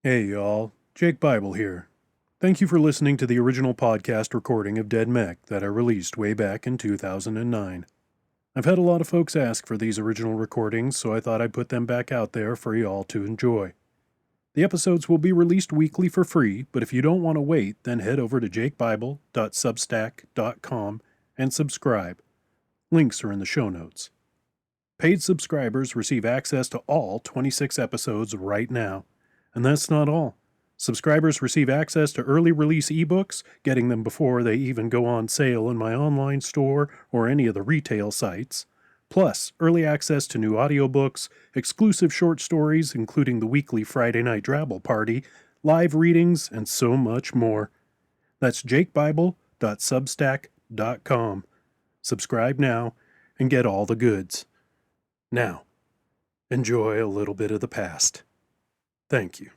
Hey y'all, Jake Bible here. Thank you for listening to the original podcast recording of Dead MECH that I released way back in 2009. I've had a lot of folks ask for these original recordings, so I thought I'd put them back out there for y'all to enjoy. The episodes will be released weekly for free, but if you don't want to wait, then head over to jakebible.substack.com and subscribe. Links are in the show notes. Paid subscribers receive access to all 26 episodes right now. And that's not all. Subscribers receive access to early release ebooks, getting them before they even go on sale in my online store or any of the retail sites. Plus, early access to new audiobooks, exclusive short stories, including the weekly Friday Night Drabble Party, live readings, and so much more. That's jakebible.substack.com. Subscribe now and get all the goods. Now, enjoy a little bit of the past. Thank you.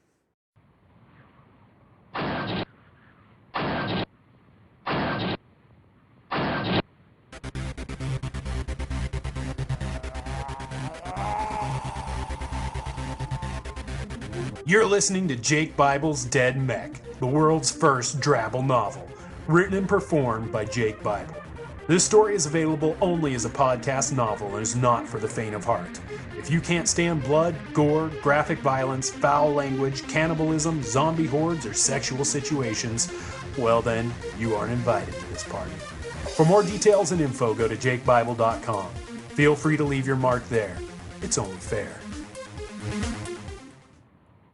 You're listening to Jake Bible's Dead MECH, the world's first Drabble novel, written and performed by Jake Bible. This story is available only as a podcast novel and is not for the faint of heart. If you can't stand blood, gore, graphic violence, foul language, cannibalism, zombie hordes, or sexual situations, well then, you aren't invited to this party. For more details and info, go to jakebible.com. Feel free to leave your mark there. It's only fair.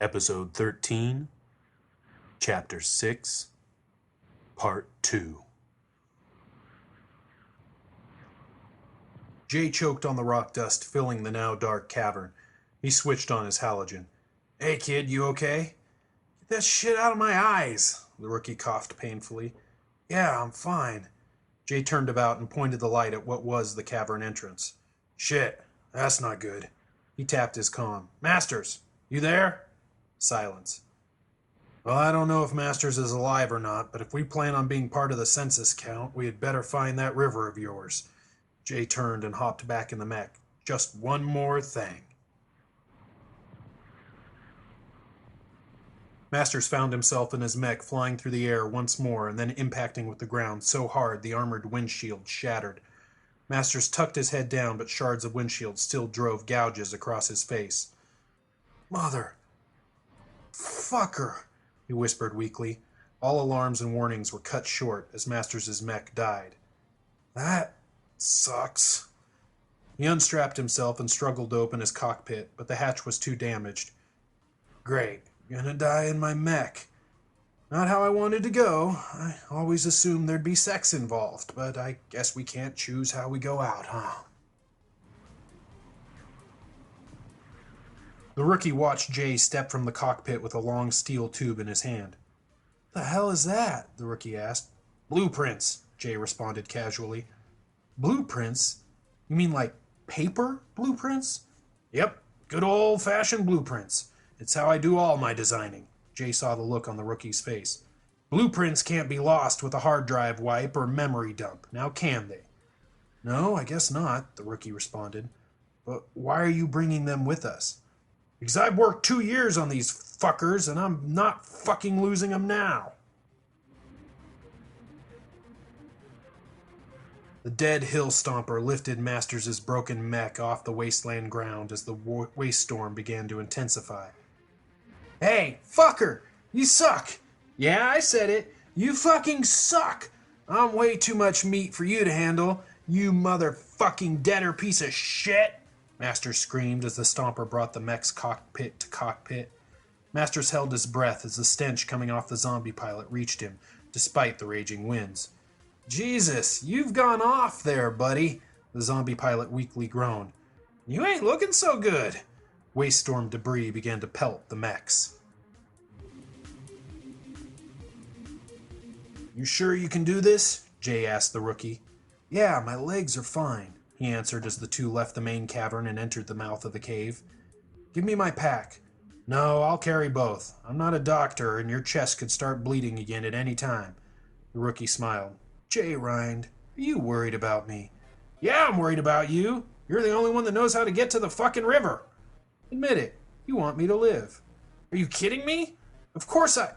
Episode 13, Chapter 6, Part 2. Jay choked on the rock dust filling the now dark cavern. He switched on his halogen. "Hey kid, you okay?" "Get that shit out of my eyes," the rookie coughed painfully. "Yeah, I'm fine." Jay turned about and pointed the light at what was the cavern entrance. "Shit, that's not good." He tapped his comm. "Masters, you there?" Silence. "Well, I don't know if Masters is alive or not, but if we plan on being part of the census count, we had better find that river of yours." Jay turned and hopped back in the mech. "Just one more thing." Masters found himself in his mech flying through the air once more and then impacting with the ground so hard the armored windshield shattered. Masters tucked his head down, but shards of windshield still drove gouges across his face. "Mother fucker," he whispered weakly. All alarms and warnings were cut short as Masters' mech died. "That sucks." He unstrapped himself and struggled to open his cockpit, but the hatch was too damaged. "Great, gonna die in my mech. Not how I wanted to go. I always assumed there'd be sex involved, but I guess we can't choose how we go out, huh?" The rookie watched Jay step from the cockpit with a long steel tube in his hand. "The hell is that?" the rookie asked. "Blueprints," Jay responded casually. "Blueprints? You mean like paper blueprints?" "Yep, good old-fashioned blueprints. It's how I do all my designing." Jay saw the look on the rookie's face. "Blueprints can't be lost with a hard drive wipe or memory dump, now can they?" "No, I guess not," the rookie responded. "But why are you bringing them with us?" "Because I've worked 2 years on these fuckers, and I'm not fucking losing them now." The dead hill stomper lifted Masters' broken mech off the wasteland ground as the waste storm began to intensify. "Hey, fucker! You suck!" "Yeah, I said it. You fucking suck! I'm way too much meat for you to handle, you motherfucking deader piece of shit!" Masters screamed as the stomper brought the mech's cockpit to cockpit. Masters held his breath as the stench coming off the zombie pilot reached him, despite the raging winds. "Jesus, you've gone off there, buddy," the zombie pilot weakly groaned. "You ain't looking so good." Waste storm debris began to pelt the mechs. "You sure you can do this?" Jay asked the rookie. "Yeah, my legs are fine," he answered as the two left the main cavern and entered the mouth of the cave. "Give me my pack." "No, I'll carry both. I'm not a doctor, and your chest could start bleeding again at any time." The rookie smiled. "Jay Rind, are you worried about me?" "Yeah, I'm worried about you. You're the only one that knows how to get to the fucking river." "Admit it. You want me to live." "Are you kidding me?" Of course I...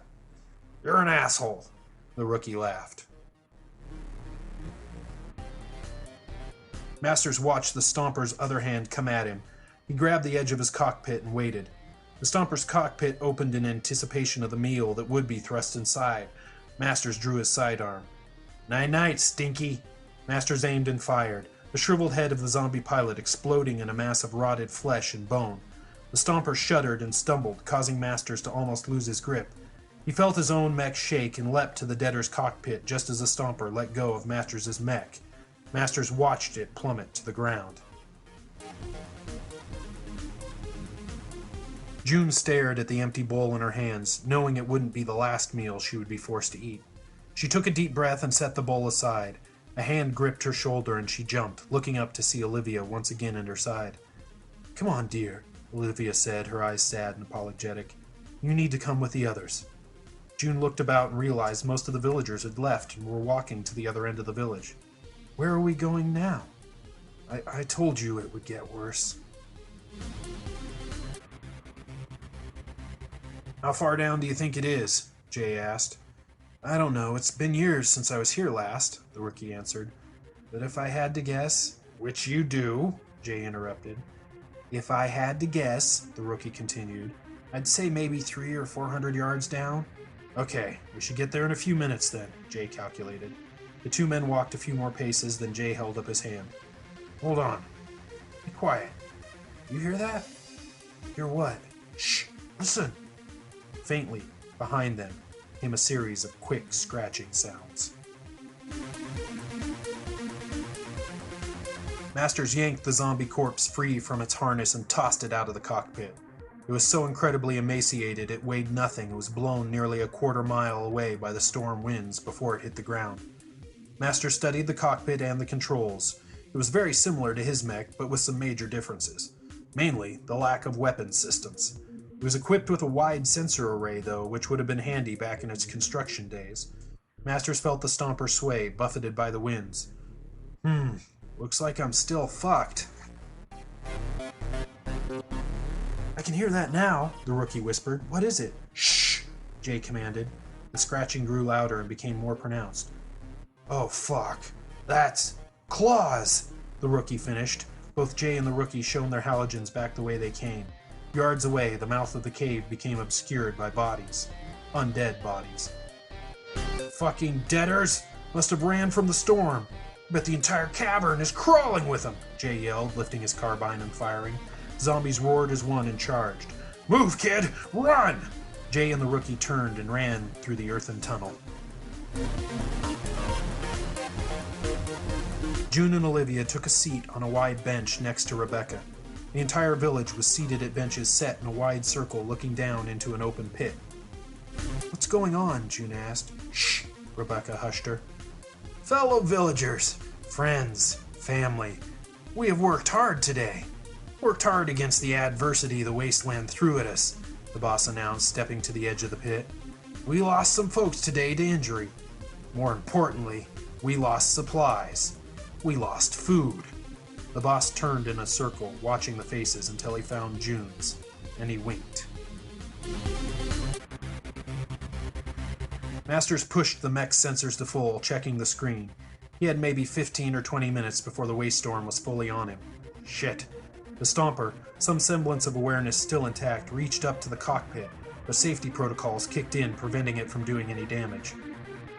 You're an asshole, the rookie laughed. Masters watched the Stomper's other hand come at him. He grabbed the edge of his cockpit and waited. The Stomper's cockpit opened in anticipation of the meal that would be thrust inside. Masters drew his sidearm. Night-night, Stinky. Masters aimed and fired, the shriveled head of the zombie pilot exploding in a mass of rotted flesh and bone. The Stomper shuddered and stumbled, causing Masters to almost lose his grip. He felt his own mech shake and leapt to the debtor's cockpit just as the Stomper let go of Masters' mech. Masters watched it plummet to the ground. June stared at the empty bowl in her hands, knowing it wouldn't be the last meal she would be forced to eat. She took a deep breath and set the bowl aside. A hand gripped her shoulder and she jumped, looking up to see Olivia once again at her side. "Come on, dear," Olivia said, her eyes sad and apologetic. "You need to come with the others." June looked about and realized most of the villagers had left and were walking to the other end of the village. "Where are we going now?" I told you it would get worse." "How far down do you think it is?" Jay asked. "I don't know. It's been years since I was here last," the rookie answered. "But if I had to guess..." "Which you do," Jay interrupted. "If I had to guess," the rookie continued, "I'd say maybe 300 or 400 yards down." "Okay, we should get there in a few minutes then," Jay calculated. The two men walked a few more paces, then Jay held up his hand. "Hold on. Be quiet. You hear that?" "Hear what?" "Shh! Listen!" Faintly, behind them, came a series of quick, scratching sounds. Masters yanked the zombie corpse free from its harness and tossed it out of the cockpit. It was so incredibly emaciated it weighed nothing and was blown nearly a quarter-mile away by the storm winds before it hit the ground. Masters studied the cockpit and the controls. It was very similar to his mech, but with some major differences. Mainly, the lack of weapons systems. It was equipped with a wide sensor array, though, which would have been handy back in its construction days. Masters felt the Stomper sway, buffeted by the winds. Looks like I'm still fucked." "I can hear that now," the rookie whispered. "What is it?" "Shh!" Jay commanded. The scratching grew louder and became more pronounced. "Oh, fuck. That's... claws!" the rookie finished. Both Jay and the rookie shone their halogens back the way they came. Yards away, the mouth of the cave became obscured by bodies. Undead bodies. "Fucking deaders! Must have ran from the storm. Bet the entire cavern is crawling with them!" Jay yelled, lifting his carbine and firing. Zombies roared as one and charged. "Move, kid! Run!" Jay and the rookie turned and ran through the earthen tunnel. June and Olivia took a seat on a wide bench next to Rebecca. The entire village was seated at benches set in a wide circle looking down into an open pit. "What's going on?" June asked. "Shh!" Rebecca hushed her. "Fellow villagers, friends, family, we have worked hard today. Worked hard against the adversity the wasteland threw at us," the boss announced, stepping to the edge of the pit. "We lost some folks today to injury. More importantly, we lost supplies. We lost food." The boss turned in a circle, watching the faces until he found June's, and he winked. Masters pushed the mech sensors to full, checking the screen. He had maybe 15 or 20 minutes before the waste storm was fully on him. Shit. The Stomper, some semblance of awareness still intact, reached up to the cockpit, but safety protocols kicked in, preventing it from doing any damage.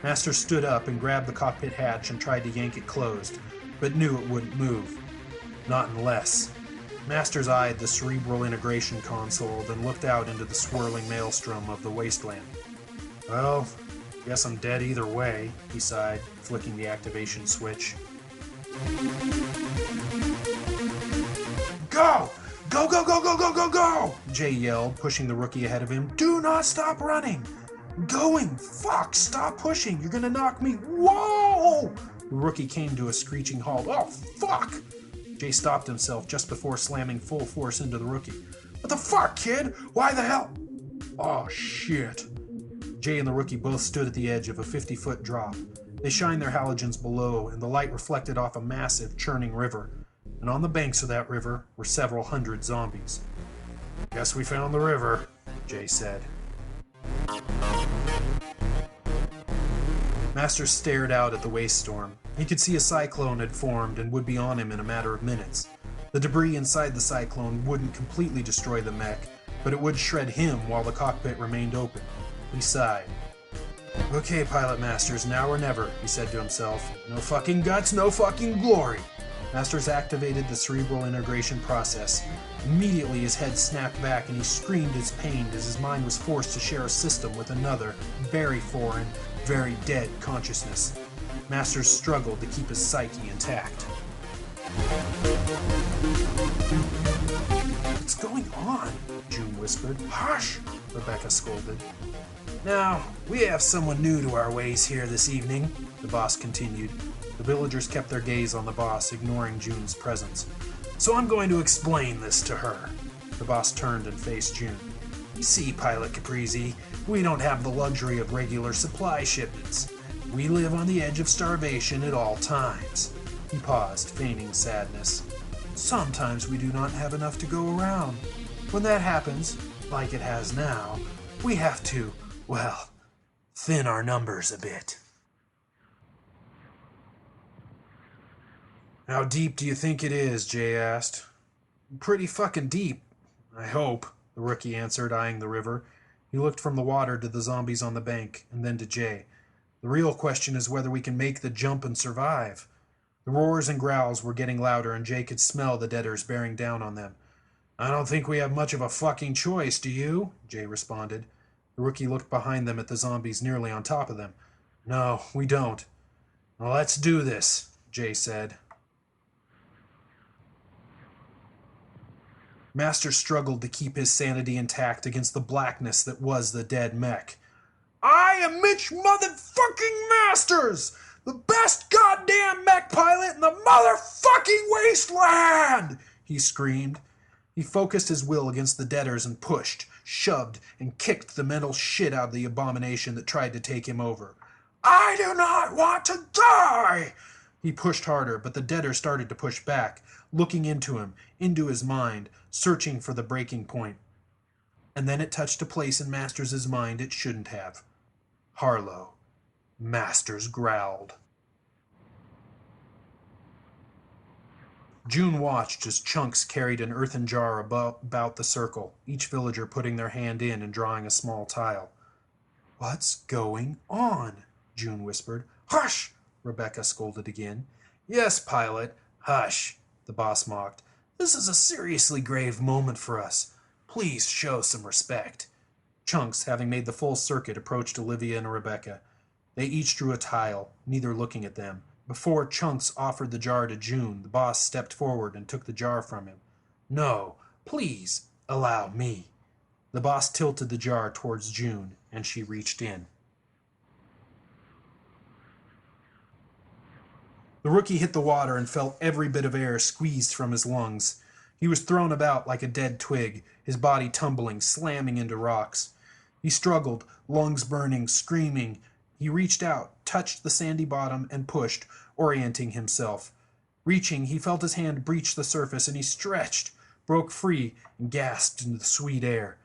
Masters stood up and grabbed the cockpit hatch and tried to yank it closed, but knew it wouldn't move. Not unless. Masters eyed the cerebral integration console, then looked out into the swirling maelstrom of the wasteland. "Well, guess I'm dead either way," he sighed, flicking the activation switch. "Go! Go, go, go, go, go, go, go!" Jay yelled, pushing the rookie ahead of him. "Do not stop running! Going! Fuck! Stop pushing! You're gonna knock me! Whoa!" The rookie came to a screeching halt. "Oh, fuck!" Jay stopped himself just before slamming full force into the rookie. "What the fuck, kid? Why the hell?" "Oh, shit." Jay and the rookie both stood at the edge of a 50-foot drop. They shined their halogens below, and the light reflected off a massive, churning river. And on the banks of that river were several hundred zombies. "Guess we found the river," Jay said. Masters stared out at the waste storm. He could see a cyclone had formed and would be on him in a matter of minutes. The debris inside the cyclone wouldn't completely destroy the mech, but it would shred him while the cockpit remained open. He sighed. Okay, Pilot Masters, now or never, he said to himself. No fucking guts, no fucking glory. Masters activated the cerebral integration process. Immediately his head snapped back and he screamed as pained as his mind was forced to share a system with another, very foreign, very dead consciousness. Masters struggled to keep his psyche intact. What's going on? June whispered. Hush! Rebecca scolded. Now, we have someone new to our ways here this evening, the boss continued. The villagers kept their gaze on the boss, ignoring June's presence. So I'm going to explain this to her. The boss turned and faced June. You see, Pilot Caprizi, we don't have the luxury of regular supply shipments. We live on the edge of starvation at all times. He paused, feigning sadness. Sometimes we do not have enough to go around. When that happens, like it has now, we have to, well, thin our numbers a bit. How deep do you think it is? Jay asked. Pretty fucking deep, I hope, the rookie answered, eyeing the river. He looked from the water to the zombies on the bank, and then to Jay. The real question is whether we can make the jump and survive. The roars and growls were getting louder, and Jay could smell the deaders bearing down on them. I don't think we have much of a fucking choice, do you? Jay responded. The rookie looked behind them at the zombies nearly on top of them. No, we don't. Well, let's do this, Jay said. Master struggled to keep his sanity intact against the blackness that was the dead mech. I am MECH motherfucking Masters! The best goddamn mech pilot in the motherfucking wasteland! He screamed. He focused his will against the deaders and pushed, shoved, and kicked the mental shit out of the abomination that tried to take him over. I do not want to die! He pushed harder, but the deader started to push back, looking into him, into his mind, searching for the breaking point. And then it touched a place in Masters' mind it shouldn't have. Harlow. Masters growled. June watched as Chunks carried an earthen jar about the circle, each villager putting their hand in and drawing a small tile. What's going on? June whispered. Hush! Rebecca scolded again. Yes, Pilot, hush, the boss mocked. This is a seriously grave moment for us. Please show some respect. Chunks, having made the full circuit, approached Olivia and Rebecca. They each drew a tile, neither looking at them. Before Chunks offered the jar to June, the boss stepped forward and took the jar from him. No, please, allow me. The boss tilted the jar towards June, and she reached in. The rookie hit the water and felt every bit of air squeezed from his lungs. He was thrown about like a dead twig, his body tumbling, slamming into rocks. He struggled, lungs burning, screaming. He reached out, touched the sandy bottom, and pushed, orienting himself. Reaching, he felt his hand breach the surface, and he stretched, broke free, and gasped into the sweet air.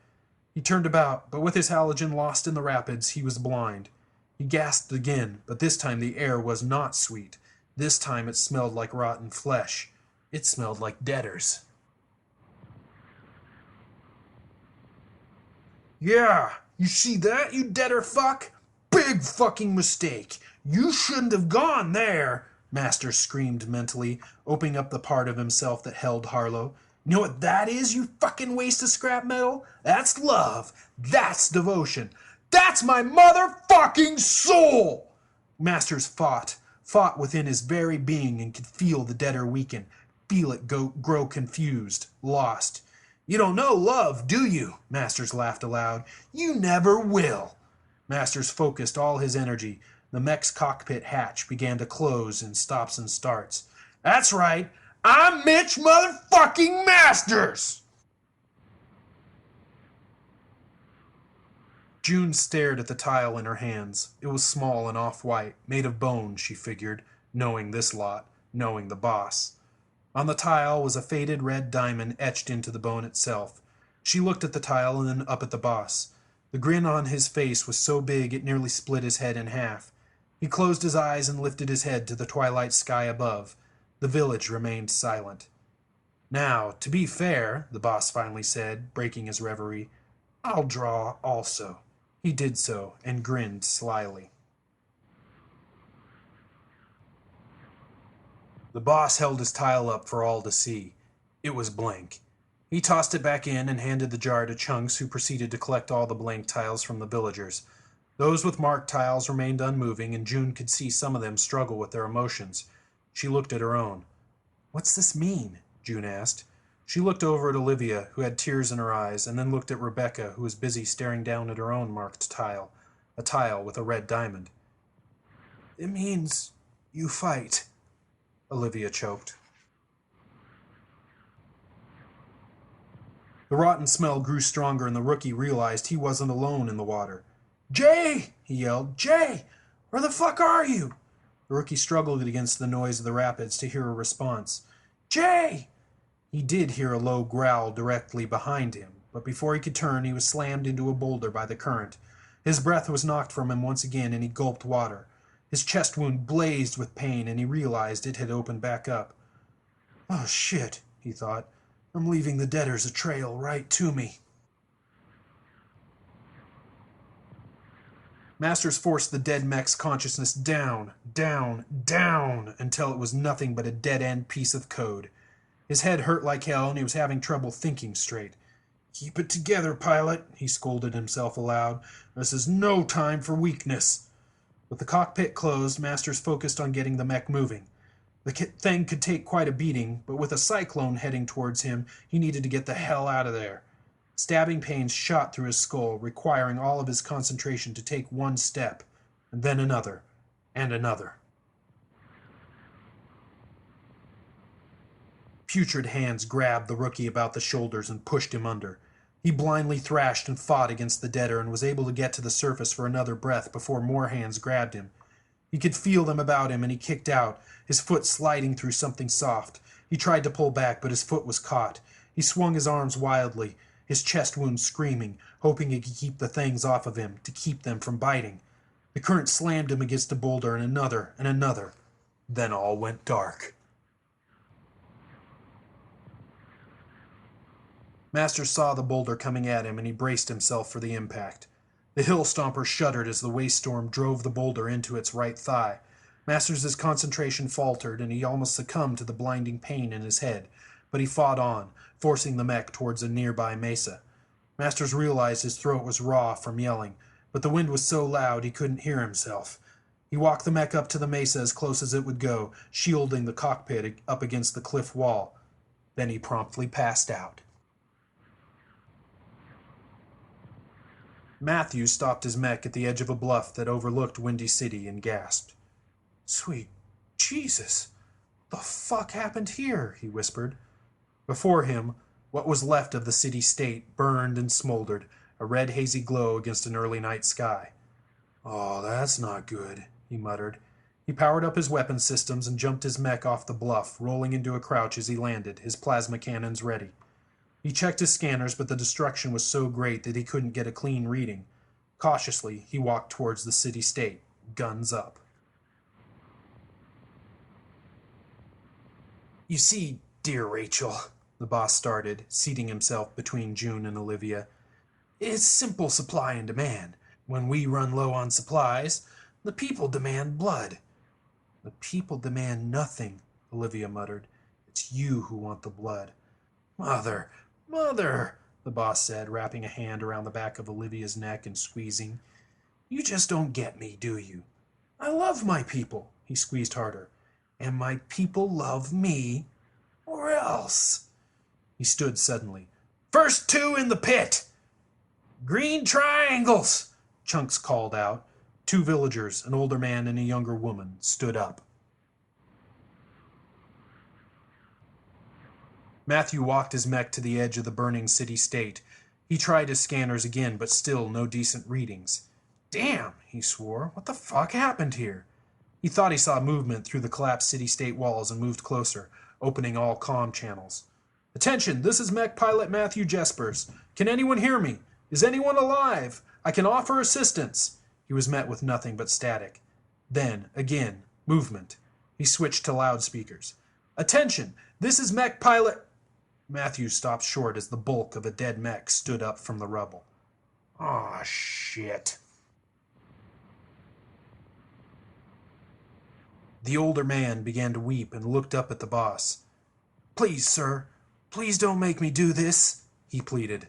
He turned about, but with his halogen lost in the rapids, he was blind. He gasped again, but this time the air was not sweet. This time it smelled like rotten flesh. It smelled like deaders. Yeah, you see that, you deader fuck? Big fucking mistake. You shouldn't have gone there, Master screamed mentally, opening up the part of himself that held Harlow. You know what that is, you fucking waste of scrap metal? That's love. That's devotion. That's my motherfucking soul! Masters fought within his very being and could feel the deader weaken, feel it grow confused, lost. You don't know love, do you? Masters laughed aloud. You never will. Masters focused all his energy. The mech's cockpit hatch began to close in stops and starts. That's right. I'm MECH motherfucking Masters! June stared at the tile in her hands. It was small and off-white, made of bone, she figured, knowing this lot, knowing the boss. On the tile was a faded red diamond etched into the bone itself. She looked at the tile and then up at the boss. The grin on his face was so big it nearly split his head in half. He closed his eyes and lifted his head to the twilight sky above. The village remained silent. "Now, to be fair," the boss finally said, breaking his reverie, "I'll draw also." He did so and grinned slyly. The boss held his tile up for all to see. It was blank. He tossed it back in and handed the jar to Chunks, who proceeded to collect all the blank tiles from the villagers. Those with marked tiles remained unmoving, and June could see some of them struggle with their emotions. She looked at her own. "What's this mean?" June asked. She looked over at Olivia, who had tears in her eyes, and then looked at Rebecca, who was busy staring down at her own marked tile, a tile with a red diamond. "It means you fight," Olivia choked. The rotten smell grew stronger, and the rookie realized he wasn't alone in the water. "Jay!" he yelled. "Jay! Where the fuck are you?" The rookie struggled against the noise of the rapids to hear a response. "Jay!" He did hear a low growl directly behind him, but before he could turn, he was slammed into a boulder by the current. His breath was knocked from him once again, and he gulped water. His chest wound blazed with pain, and he realized it had opened back up. "Oh, shit," he thought. "I'm leaving the deaders a trail right to me." Masters forced the dead mech's consciousness down, down, down, until it was nothing but a dead-end piece of code. His head hurt like hell, and he was having trouble thinking straight. "Keep it together, pilot," he scolded himself aloud. "This is no time for weakness." With the cockpit closed, Masters focused on getting the mech moving. The thing could take quite a beating, but with a cyclone heading towards him, he needed to get the hell out of there. Stabbing pains shot through his skull, requiring all of his concentration to take one step, and then another, and another. Putrid hands grabbed the rookie about the shoulders and pushed him under. He blindly thrashed and fought against the deader and was able to get to the surface for another breath before more hands grabbed him. He could feel them about him, and he kicked out, his foot sliding through something soft. He tried to pull back, but his foot was caught. He swung his arms wildly, his chest wound screaming, hoping he could keep the things off of him, to keep them from biting. The current slammed him against a boulder, and another, and another. Then all went dark. Masters saw the boulder coming at him, and he braced himself for the impact. The hill stomper shuddered as the waste storm drove the boulder into its right thigh. Masters' concentration faltered, and he almost succumbed to the blinding pain in his head, but he fought on, forcing the mech towards a nearby mesa. Masters realized his throat was raw from yelling, but the wind was so loud he couldn't hear himself. He walked the mech up to the mesa as close as it would go, shielding the cockpit up against the cliff wall. Then he promptly passed out. Matthew stopped his mech at the edge of a bluff that overlooked Windy City and gasped. "Sweet Jesus, what the fuck happened here?" he whispered. Before him, what was left of the city-state burned and smoldered, a red hazy glow against an early night sky. "Oh, that's not good," he muttered. He powered up his weapon systems and jumped his mech off the bluff, rolling into a crouch as he landed, his plasma cannons ready. He checked his scanners, but the destruction was so great that he couldn't get a clean reading. Cautiously, he walked towards the city-state, guns up. "You see, dear Rachel," the boss started, seating himself between June and Olivia, "it's simple supply and demand. When we run low on supplies, the people demand blood." "The people demand nothing," Olivia muttered. "It's you who want the blood." "Mother, Mother," the boss said, wrapping a hand around the back of Olivia's neck and squeezing. "You just don't get me, do you? I love my people," he squeezed harder. "And my people love me, or else." He stood suddenly. "First two in the pit!" "Green triangles!" Chunks called out. Two villagers, an older man and a younger woman, stood up. Matthew walked his mech to the edge of the burning city-state. He tried his scanners again, but still no decent readings. "Damn," he swore. "What the fuck happened here?" He thought he saw movement through the collapsed city-state walls and moved closer, opening all comm channels. "Attention, this is mech pilot Matthew Jespers. Can anyone hear me? Is anyone alive? I can offer assistance." He was met with nothing but static. Then, again, movement. He switched to loudspeakers. "Attention! This is mech pilot—" Matthew stopped short as the bulk of a dead mech stood up from the rubble. Aw, shit. The older man began to weep and looked up at the boss. "Please, sir, please don't make me do this," he pleaded.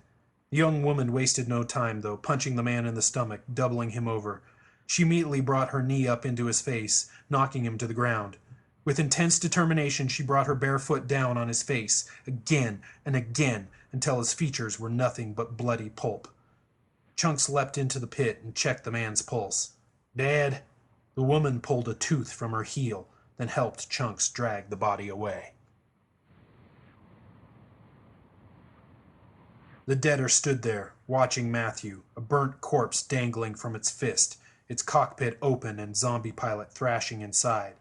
The young woman wasted no time, though, punching the man in the stomach, doubling him over. She immediately brought her knee up into his face, knocking him to the ground. With intense determination, she brought her bare foot down on his face, again and again, until his features were nothing but bloody pulp. Chunks leapt into the pit and checked the man's pulse. "Dead." The woman pulled a tooth from her heel, then helped Chunks drag the body away. The deader stood there, watching Matthew, a burnt corpse dangling from its fist, its cockpit open and zombie pilot thrashing inside.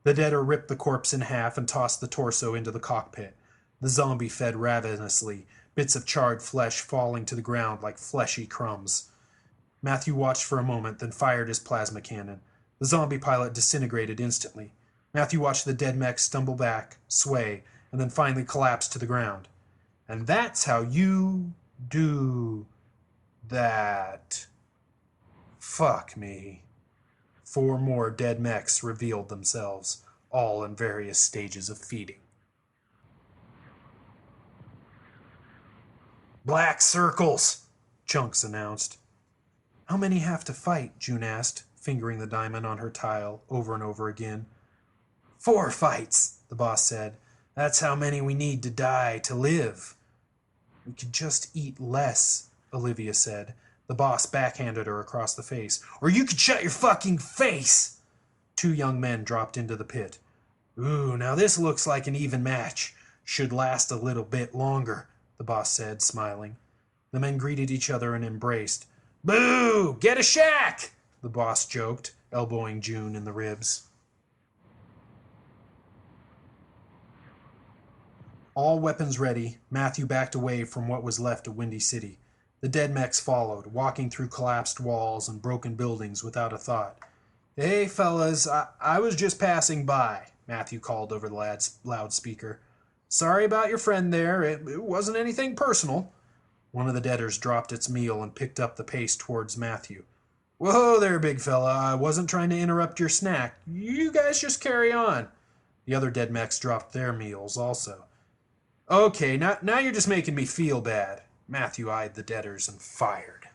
The deader ripped the corpse in half and tossed the torso into the cockpit. The zombie fed ravenously, bits of charred flesh falling to the ground like fleshy crumbs. Matthew watched for a moment, then fired his plasma cannon. The zombie pilot disintegrated instantly. Matthew watched the dead mech stumble back, sway, and then finally collapse to the ground. And that's how you do that. Fuck me. 4 more dead mechs revealed themselves, all in various stages of feeding. "Black circles," Chunks announced. "How many have to fight?" June asked, fingering the diamond on her tile over and over again. 4 fights, the boss said. "That's how many we need to die to live." "We could just eat less," Olivia said. The boss backhanded her across the face. "Or you could shut your fucking face!" 2 young men dropped into the pit. "Ooh, now this looks like an even match. Should last a little bit longer," the boss said, smiling. The men greeted each other and embraced. "Boo! Get a shack!" the boss joked, elbowing June in the ribs. All weapons ready, Matthew backed away from what was left of Windy City. The dead mechs followed, walking through collapsed walls and broken buildings without a thought. "Hey, fellas, I was just passing by," Matthew called over the loudspeaker. "Sorry about your friend there. It wasn't anything personal." One of the deaders dropped its meal and picked up the pace towards Matthew. "Whoa there, big fella. I wasn't trying to interrupt your snack. You guys just carry on." The other dead mechs dropped their meals also. "Okay, now you're just making me feel bad." Matthew eyed the deaders and fired.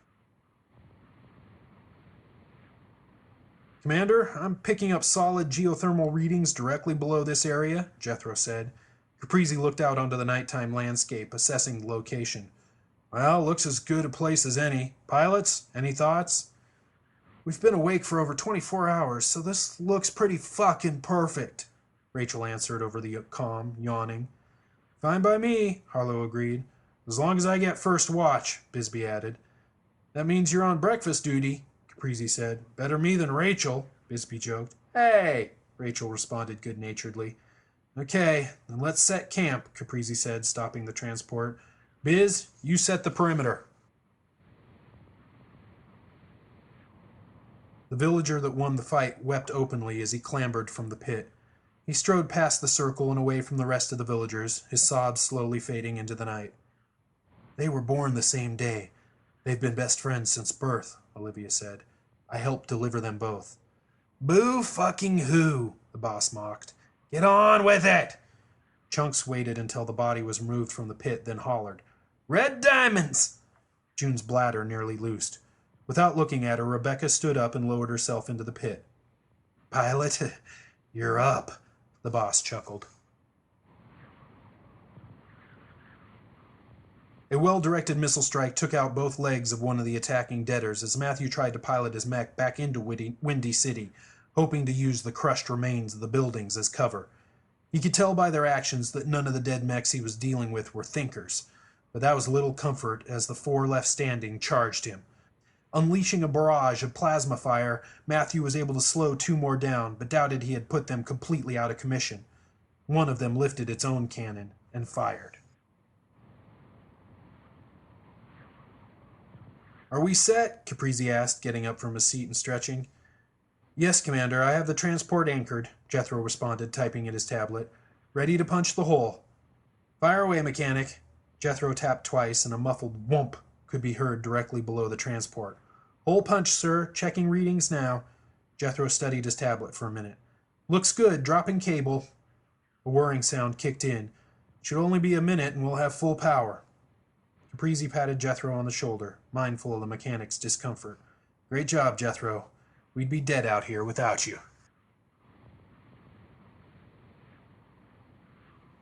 "Commander, I'm picking up solid geothermal readings directly below this area," Jethro said. Caprizi looked out onto the nighttime landscape, assessing the location. "Well, looks as good a place as any. Pilots, any thoughts?" "We've been awake for over 24 hours, so this looks pretty fucking perfect," Rachel answered over the comm, yawning. "Fine by me," Harlow agreed. "As long as I get first watch," Bisbee added. "That means you're on breakfast duty," Caprizi said. "Better me than Rachel," Bisbee joked. "Hey," Rachel responded good-naturedly. "Okay, then let's set camp," Caprizi said, stopping the transport. "Biz, you set the perimeter." The villager that won the fight wept openly as he clambered from the pit. He strode past the circle and away from the rest of the villagers, his sobs slowly fading into the night. "They were born the same day. They've been best friends since birth," Olivia said. "I helped deliver them both." "Boo fucking who?" the boss mocked. "Get on with it!" Chunks waited until the body was removed from the pit, then hollered, "Red diamonds!" June's bladder nearly loosed. Without looking at her, Rebecca stood up and lowered herself into the pit. "Pilot, you're up," the boss chuckled. A well-directed missile strike took out both legs of one of the attacking deaders as Matthew tried to pilot his mech back into Windy City, hoping to use the crushed remains of the buildings as cover. He could tell by their actions that none of the dead mechs he was dealing with were thinkers, but that was little comfort as the 4 left standing charged him. Unleashing a barrage of plasma fire, Matthew was able to slow 2 more down, but doubted he had put them completely out of commission. One of them lifted its own cannon and fired. "Are we set?" Caprizi asked, getting up from his seat and stretching. Yes, Commander, I have the transport anchored, Jethro responded, typing in his tablet. Ready to punch the hole. Fire away, mechanic. Jethro tapped twice, and a muffled whoomp could be heard directly below the transport. Hole punch, sir. Checking readings now. Jethro studied his tablet for a minute. Looks good. Dropping cable. A whirring sound kicked in. Should only be a minute, and we'll have full power. Caprizi patted Jethro on the shoulder, mindful of the mechanic's discomfort. Great job, Jethro. We'd be dead out here without you.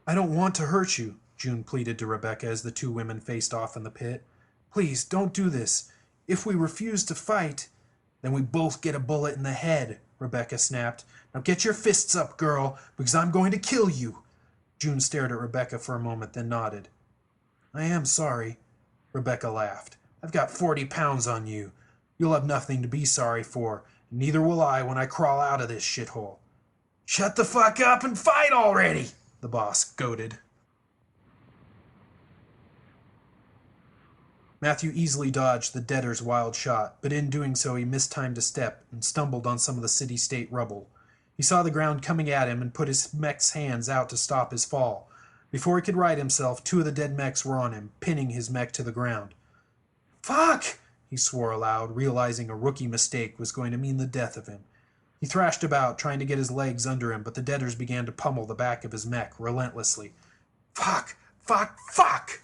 I don't want to hurt you, June pleaded to Rebecca as the two women faced off in the pit. Please, don't do this. If we refuse to fight, then we both get a bullet in the head, Rebecca snapped. Now get your fists up, girl, because I'm going to kill you. June stared at Rebecca for a moment, then nodded. I am sorry, Rebecca laughed. I've got 40 pounds on you. You'll have nothing to be sorry for. Neither will I when I crawl out of this shithole. Shut the fuck up and fight already, the boss goaded. Matthew easily dodged the debtor's wild shot, but in doing so he mistimed a step and stumbled on some of the city-state rubble. He saw the ground coming at him and put his mech's hands out to stop his fall. Before he could right himself, two of the dead mechs were on him, pinning his mech to the ground. Fuck! He swore aloud, realizing a rookie mistake was going to mean the death of him. He thrashed about, trying to get his legs under him, but the debtors began to pummel the back of his mech relentlessly. Fuck! Fuck! Fuck!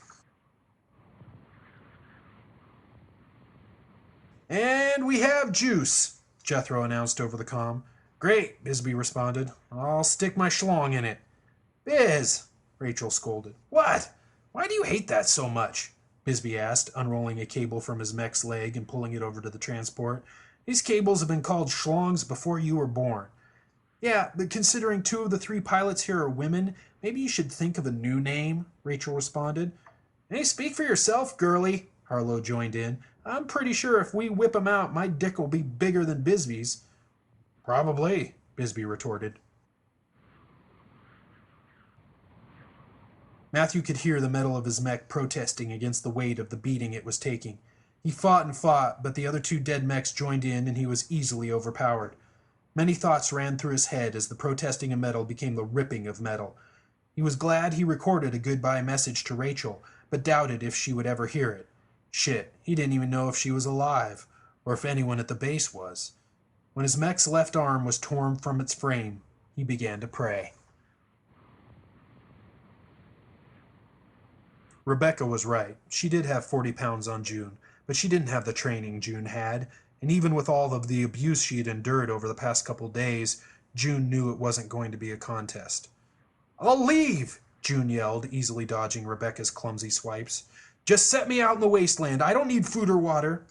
And we have juice, Jethro announced over the comm. Great, Bisbee responded. I'll stick my schlong in it. Biz, Rachel scolded. What? Why do you hate that so much? Bisbee asked, unrolling a cable from his mech's leg and pulling it over to the transport. These cables have been called schlongs before you were born. Yeah, but considering 2 of the 3 pilots here are women, maybe you should think of a new name, Rachel responded. Hey, speak for yourself, girlie, Harlow joined in. I'm pretty sure if we whip 'em out, my dick will be bigger than Bisbee's. Probably, Bisbee retorted. Matthew could hear the metal of his mech protesting against the weight of the beating it was taking. He fought and fought, but the other 2 dead mechs joined in and he was easily overpowered. Many thoughts ran through his head as the protesting of metal became the ripping of metal. He was glad he recorded a goodbye message to Rachel, but doubted if she would ever hear it. Shit, he didn't even know if she was alive, or if anyone at the base was. When his mech's left arm was torn from its frame, he began to pray. Rebecca was right. She did have 40 pounds on June, but she didn't have the training June had, and even with all of the abuse she had endured over the past couple days, June knew it wasn't going to be a contest. I'll leave, June yelled, easily dodging Rebecca's clumsy swipes. Just set me out in the wasteland. I don't need food or water.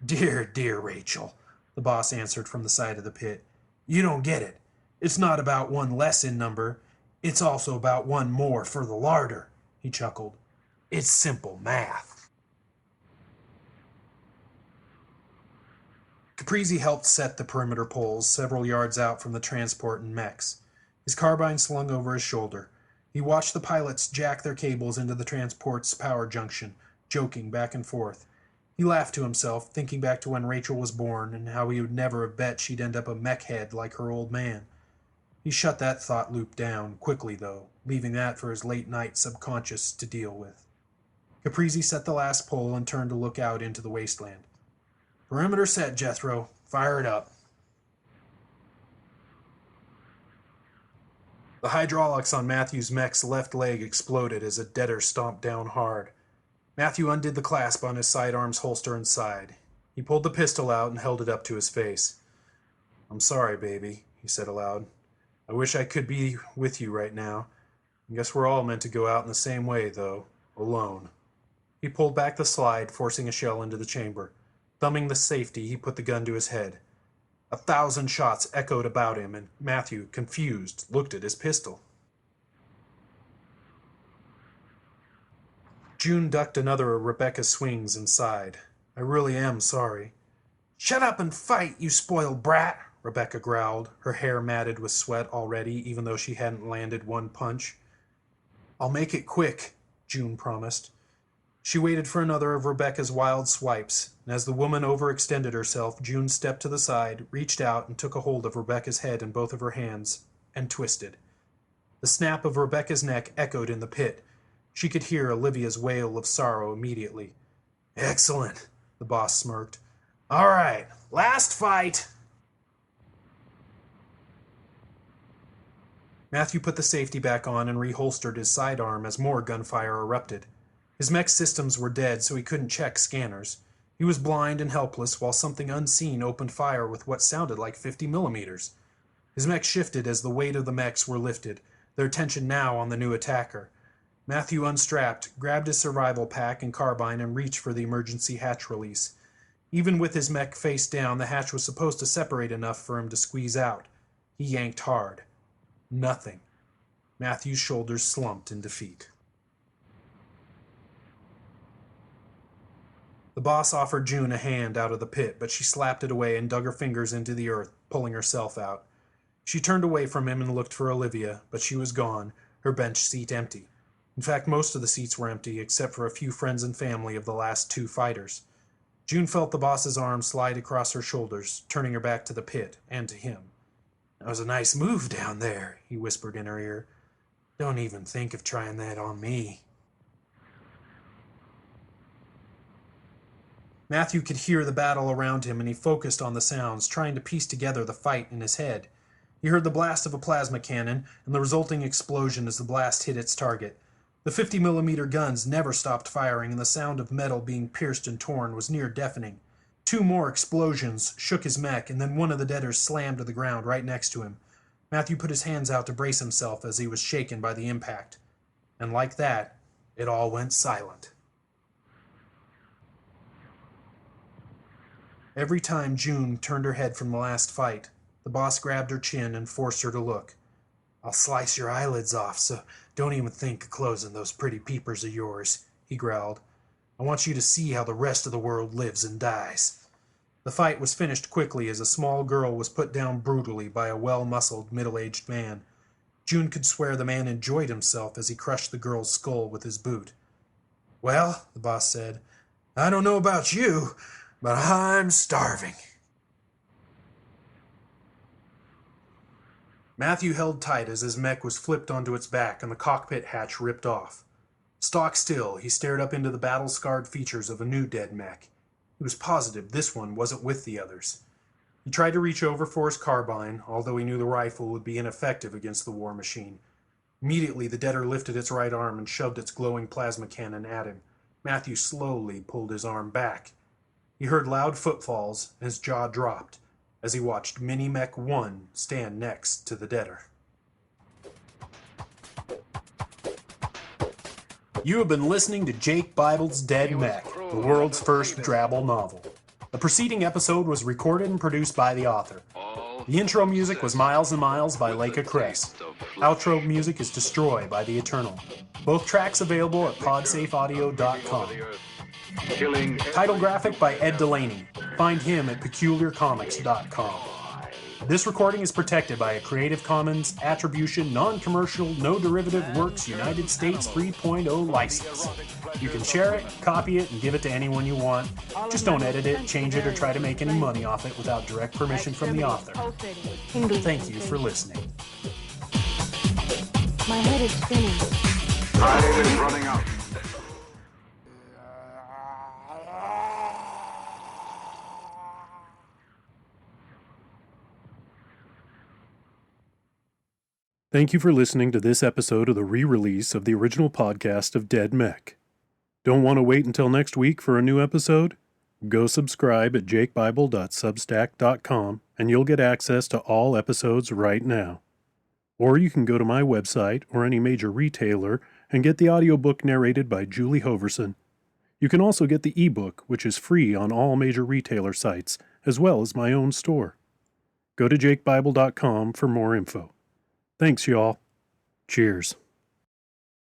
Dear Rachel, the boss answered from the side of the pit. You don't get it. It's not about 1 less in number. It's also about 1 more for the larder, he chuckled. It's simple math. Caprizi helped set the perimeter poles several yards out from the transport and mechs. His carbine slung over his shoulder. He watched the pilots jack their cables into the transport's power junction, joking back and forth. He laughed to himself, thinking back to when Rachel was born and how he would never have bet she'd end up a mech head like her old man. He shut that thought loop down, quickly though, leaving that for his late-night subconscious to deal with. Caprizi set the last pole and turned to look out into the wasteland. Perimeter set, Jethro. Fire it up. The hydraulics on Matthew's mech's left leg exploded as a debtor stomped down hard. Matthew undid the clasp on his sidearm's holster and sighed. He pulled the pistol out and held it up to his face. I'm sorry, baby, he said aloud. I wish I could be with you right now. I guess we're all meant to go out in the same way, though, alone. He pulled back the slide, forcing a shell into the chamber. Thumbing the safety, he put the gun to his head. 1,000 shots echoed about him, and Matthew, confused, looked at his pistol. June ducked another of Rebecca's swings and sighed. I really am sorry. Shut up and fight, you spoiled brat, Rebecca growled, her hair matted with sweat already, even though she hadn't landed 1 punch. I'll make it quick, June promised. She waited for another of Rebecca's wild swipes, and as the woman overextended herself, June stepped to the side, reached out, and took a hold of Rebecca's head in both of her hands, and twisted. The snap of Rebecca's neck echoed in the pit. She could hear Olivia's wail of sorrow immediately. "Excellent," the boss smirked. "All right, last fight." Matthew put the safety back on and reholstered his sidearm as more gunfire erupted. His mech systems were dead, so he couldn't check scanners. He was blind and helpless while something unseen opened fire with what sounded like 50 millimeters. His mech shifted as the weight of the mechs were lifted, their attention now on the new attacker. Matthew unstrapped, grabbed his survival pack and carbine, and reached for the emergency hatch release. Even with his mech face down, the hatch was supposed to separate enough for him to squeeze out. He yanked hard. Nothing. Matthew's shoulders slumped in defeat. The boss offered June a hand out of the pit, but she slapped it away and dug her fingers into the earth, pulling herself out. She turned away from him and looked for Olivia, but she was gone, her bench seat empty. In fact, most of the seats were empty, except for a few friends and family of the last two fighters. June felt the boss's arm slide across her shoulders, turning her back to the pit, and to him. "That was a nice move down there," he whispered in her ear. "Don't even think of trying that on me." Matthew could hear the battle around him, and he focused on the sounds, trying to piece together the fight in his head. He heard the blast of a plasma cannon, and the resulting explosion as the blast hit its target. The 50mm guns never stopped firing, and the sound of metal being pierced and torn was near deafening. Two more explosions shook his mech, and then one of the deaders slammed to the ground right next to him. Matthew put his hands out to brace himself as he was shaken by the impact. And like that, it all went silent. Every time June turned her head from the last fight, the boss grabbed her chin and forced her to look. "I'll slice your eyelids off, so don't even think of closing those pretty peepers of yours," he growled. "I want you to see how the rest of the world lives and dies." The fight was finished quickly as a small girl was put down brutally by a well-muscled, middle-aged man. June could swear the man enjoyed himself as he crushed the girl's skull with his boot. "Well," the boss said, "I don't know about you, but I'm starving." Matthew held tight as his mech was flipped onto its back and the cockpit hatch ripped off. Stock still, he stared up into the battle-scarred features of a new dead mech. He was positive this one wasn't with the others. He tried to reach over for his carbine, although he knew the rifle would be ineffective against the war machine. Immediately, the deader lifted its right arm and shoved its glowing plasma cannon at him. Matthew slowly pulled his arm back. He heard loud footfalls, and his jaw dropped as he watched Mini-Mech 1 stand next to the deader. You have been listening to Jake Bible's Dead Mech, the world's first Drabble novel. The preceding episode was recorded and produced by the author. The intro music was Miles and Miles by Leica Kress. Outro music is Destroy by The Eternal. Both tracks available at podsafeaudio.com. Title graphic by Ed Delaney. Find him at peculiarcomics.com. This recording is protected by a Creative Commons Attribution, Non-Commercial, No Derivative Works United States 3.0 license. You can share it, copy it, and give it to anyone you want. Just don't edit it, change it, or try to make any money off it without direct permission from the author. Thank you for listening. My head is spinning. Time is running out. Thank you for listening to this episode of the re-release of the original podcast of Dead Mech. Don't want to wait until next week for a new episode? Go subscribe at jakebible.substack.com and you'll get access to all episodes right now. Or you can go to my website or any major retailer and get the audiobook narrated by Julie Hoverson. You can also get the ebook, which is free on all major retailer sites, as well as my own store. Go to jakebible.com for more info. Thanks, y'all. Cheers.